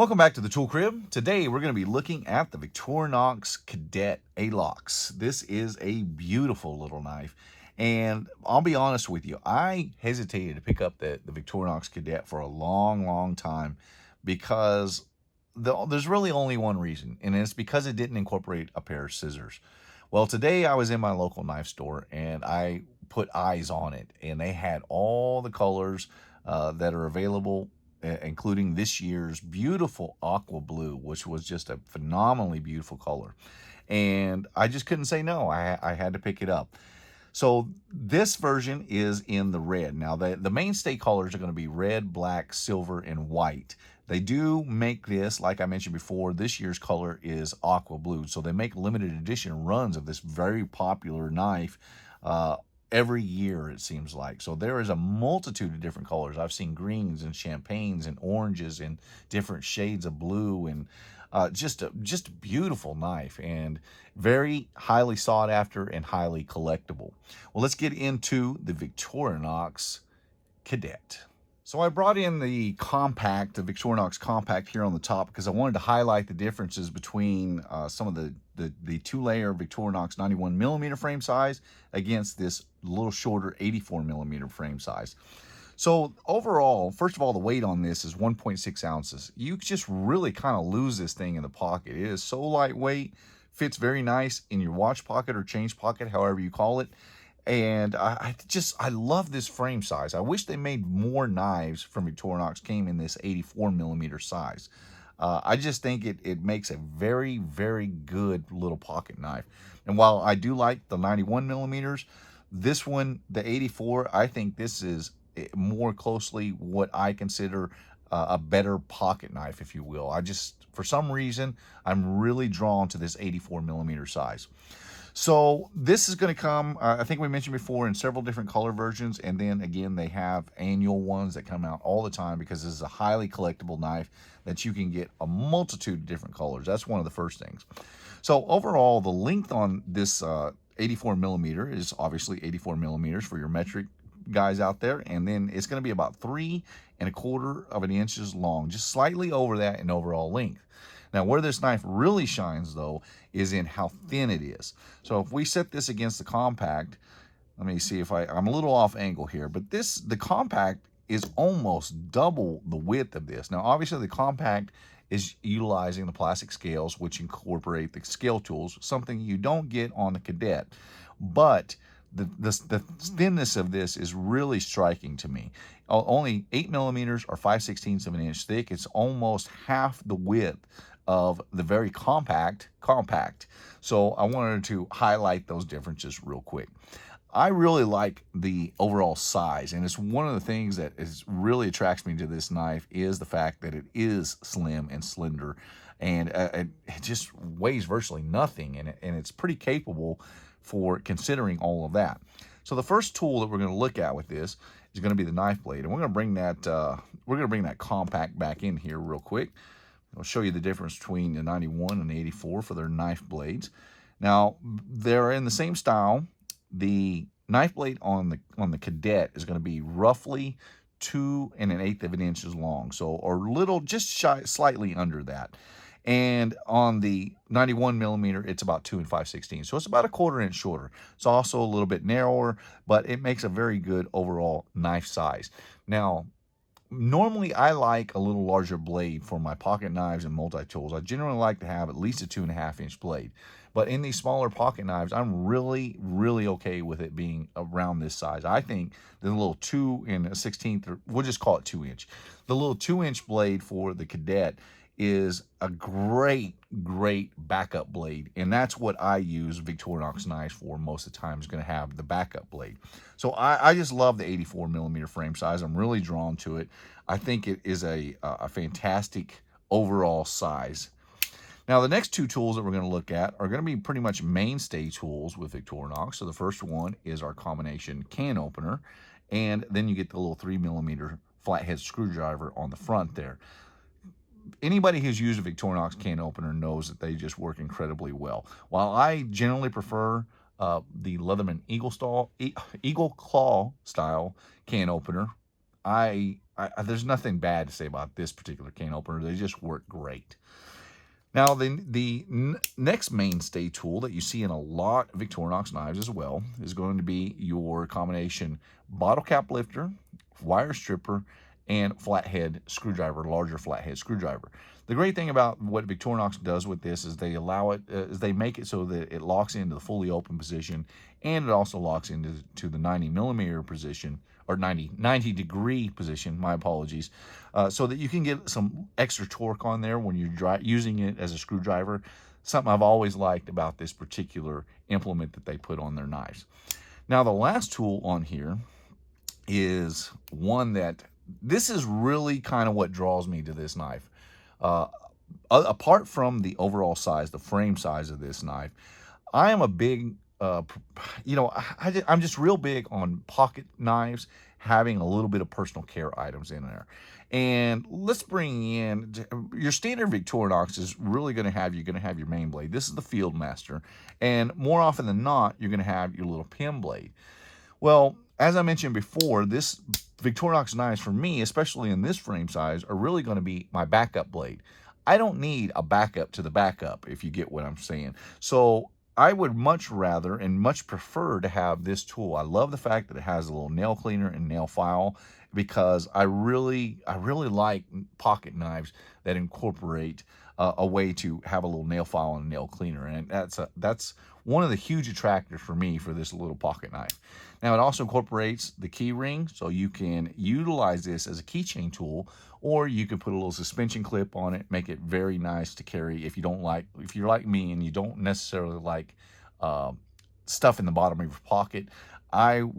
Welcome back to the Tool Crib. Today we're going to be looking at the Victorinox Cadet Alox. This is a beautiful little knife, and I'll be honest with you, I hesitated to pick up the Victorinox Cadet for a long time because there's really only one reason, and it's because it didn't incorporate a pair of scissors. Well, today I was in my local knife store and I put eyes on it, and they had all the colors that are available, including this year's beautiful aqua blue, which was just a phenomenally beautiful color. And I just couldn't say no. I had to pick it up. So this version is in the red. Now, the mainstay colors are going to be red, black, silver, and white. They do make this, like I mentioned before, this year's color is aqua blue. So they make limited edition runs of this very popular knife every year, it seems like. So there is a multitude of different colors. I've seen greens and champagnes and oranges and different shades of blue, and just a beautiful knife, and very highly sought after and highly collectible. Well, let's get into the Victorinox Cadet. So I brought in the compact, the Victorinox compact here on the top, because I wanted to highlight the differences between some of the two-layer Victorinox 91mm frame size against this little shorter 84mm frame size. So overall, first of all, the weight on this is 1.6 ounces. You just really kind of lose this thing in the pocket. It is so lightweight, fits very nice in your watch pocket or change pocket, however you call it. And I love this frame size. I wish they made more knives from Victorinox came in this 84mm size. I just think it makes a very good little pocket knife. And while I do like the 91mm, this one, the 84, I think this is more closely what I consider a better pocket knife, if you will. For some reason, I'm really drawn to this 84mm size. So this is going to come, I think we mentioned before, in several different color versions. And then again, they have annual ones that come out all the time, because this is a highly collectible knife that you can get a multitude of different colors. That's one of the first things. So overall, the length on this 84mm is obviously 84mm for your metric guys out there. And then it's going to be about 3 1/4 inches long, just slightly over that in overall length. Now, where this knife really shines, though, is in how thin it is. So if we set this against the compact, let me see if I'm a little off angle here, but the compact is almost double the width of this. Now, obviously, the compact is utilizing the plastic scales, which incorporate the scale tools, something you don't get on the Cadet. But the thinness of this is really striking to me. Only 8mm or 5/16 of an inch thick. It's almost half the width of the very compact. So I wanted to highlight those differences real quick. I really like the overall size, and it's one of the things that really attracts me to this knife is the fact that it is slim and slender, and it just weighs virtually nothing, and it's pretty capable for considering all of that. So the first tool that we're going to look at with this is going to be the knife blade, and we're going to bring that compact back in here real quick. I'll show you the difference between the 91 and the 84 for their knife blades. Now, they're in the same style. The knife blade on the Cadet is going to be roughly 2 1/8 inches long, so or just slightly under that. And on the 91mm, it's about 2 5/16, so it's about 1/4 inch shorter. It's also a little bit narrower, but it makes a very good overall knife size. Now, normally I like a little larger blade for my pocket knives and multi-tools. I generally like to have at least a 2.5 inch blade. But in these smaller pocket knives, I'm really okay with it being around this size. I think the little 2 1/16, or we'll just call it 2 inch. The little 2 inch blade for the Cadet is a great backup blade, and that's what I use Victorinox knives for most of the time, is going to have the backup blade. So I just love the 84mm frame size. I'm really drawn to it. I think it is a fantastic overall size. Now, the next two tools that we're going to look at are going to be pretty much mainstay tools with Victorinox. So the first one is our combination can opener, and then you get the little 3mm flathead screwdriver on the front there. Anybody who's used a Victorinox can opener knows that they just work incredibly well. While I generally prefer the Leatherman Eagle Claw style can opener, I there's nothing bad to say about this particular can opener. They just work great. Now, the next mainstay tool that you see in a lot of Victorinox knives as well is going to be your combination bottle cap lifter, wire stripper, and flathead screwdriver, larger flathead screwdriver. The great thing about what Victorinox does with this is they allow it, they make it so that it locks into the fully open position, and it also locks into the 90mm position, or 90 degree position, my apologies, so that you can get some extra torque on there when you're using it as a screwdriver. Something I've always liked about this particular implement that they put on their knives. Now, the last tool on here is one that, this is really kind of what draws me to this knife. Apart from the overall size, the frame size of this knife, I am a big, I'm just real big on pocket knives, having a little bit of personal care items in there. And let's bring in your standard Victorinox is really going to have, you're going to have your main blade. This is the Field Master. And more often than not, you're going to have your little pin blade. Well, as I mentioned before, this Victorinox knives for me, especially in this frame size, are really going to be my backup blade. I don't need a backup to the backup, if you get what I'm saying. So I would much rather and much prefer to have this tool. I love the fact that it has a little nail cleaner and nail file, because I really like pocket knives that incorporate a way to have a little nail file and a nail cleaner, and that's one of the huge attractors for me for this little pocket knife. Now, it also incorporates the key ring, so you can utilize this as a keychain tool, or you can put a little suspension clip on it, make it very nice to carry. If you're like me and you don't necessarily like stuff in the bottom of your pocket, I'm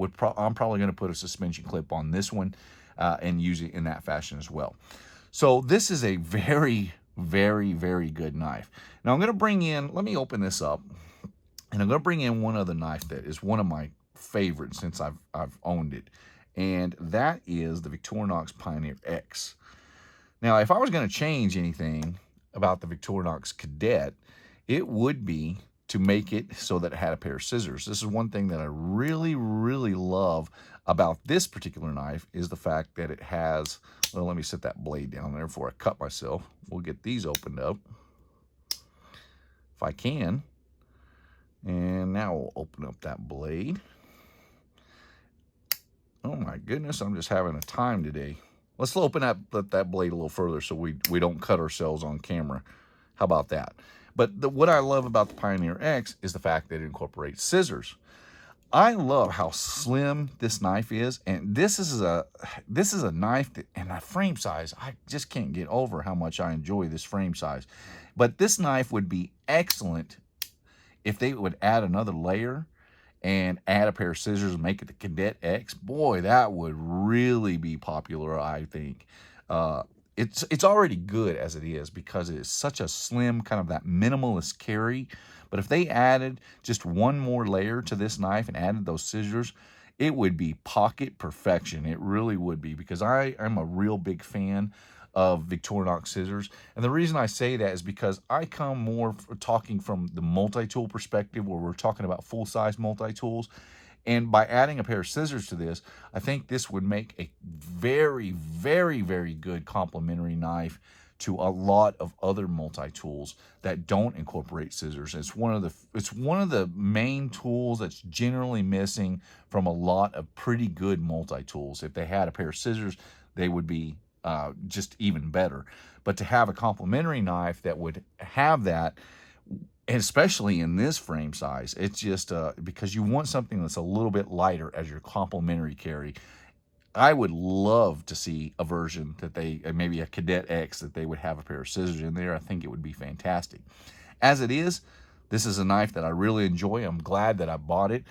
probably going to put a suspension clip on this one and use it in that fashion as well. So this is a very, very, very good knife. Now I'm going to bring in, let me open this up, and I'm going to bring in one other knife that is one of my favorites since I've owned it, and that is the Victorinox Pioneer X. Now, if I was going to change anything about the Victorinox Cadet, it would be to make it so that it had a pair of scissors. This is one thing that I really, really love about this particular knife, is the fact that it has, well, let me set that blade down there before I cut myself. We'll get these opened up if I can. And now we'll open up that blade. Oh my goodness, I'm just having a time today. Let's open up that blade a little further so we don't cut ourselves on camera. How about that? But what I love about the Pioneer X is the fact that it incorporates scissors. I love how slim this knife is, and this is a knife that, and a frame size, I just can't get over how much I enjoy this frame size. But this knife would be excellent if they would add another layer and add a pair of scissors and make it the Cadet X. Boy, that would really be popular, I think. It's already good as it is, because it is such a slim, kind of that minimalist carry. But if they added just one more layer to this knife and added those scissors, it would be pocket perfection. It really would be, because I'm a real big fan of Victorinox scissors. And the reason I say that is because I come more talking from the multi-tool perspective, where we're talking about full-size multi-tools. And by adding a pair of scissors to this, I think this would make a very, very, very good complementary knife to a lot of other multi-tools that don't incorporate scissors. It's one of the main tools that's generally missing from a lot of pretty good multi-tools. If they had a pair of scissors, they would be just even better. But to have a complementary knife that would have that, especially in this frame size, it's just because you want something that's a little bit lighter as your complementary carry. I would love to see a version that they, maybe a Cadet X, that they would have a pair of scissors in there. I think it would be fantastic. As it is, this is a knife that I really enjoy. I'm glad that I bought it.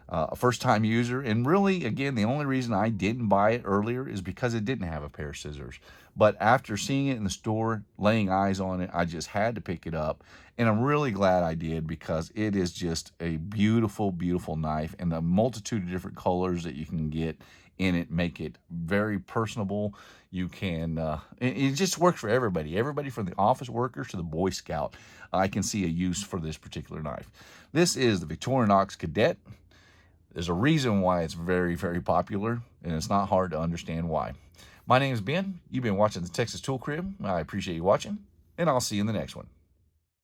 A first-time user, and really, again, the only reason I didn't buy it earlier is because it didn't have a pair of scissors. But after seeing it in the store, laying eyes on it, I just had to pick it up, and I'm really glad I did, because it is just a beautiful, beautiful knife, and the multitude of different colors that you can get in it make it very personable. You can, it just works for everybody. Everybody from the office workers to the Boy Scout, I can see a use for this particular knife. This is the Victorinox Cadet. There's a reason why it's very, very popular, and it's not hard to understand why. My name is Ben. You've been watching the Texas Tool Crib. I appreciate you watching, and I'll see you in the next one.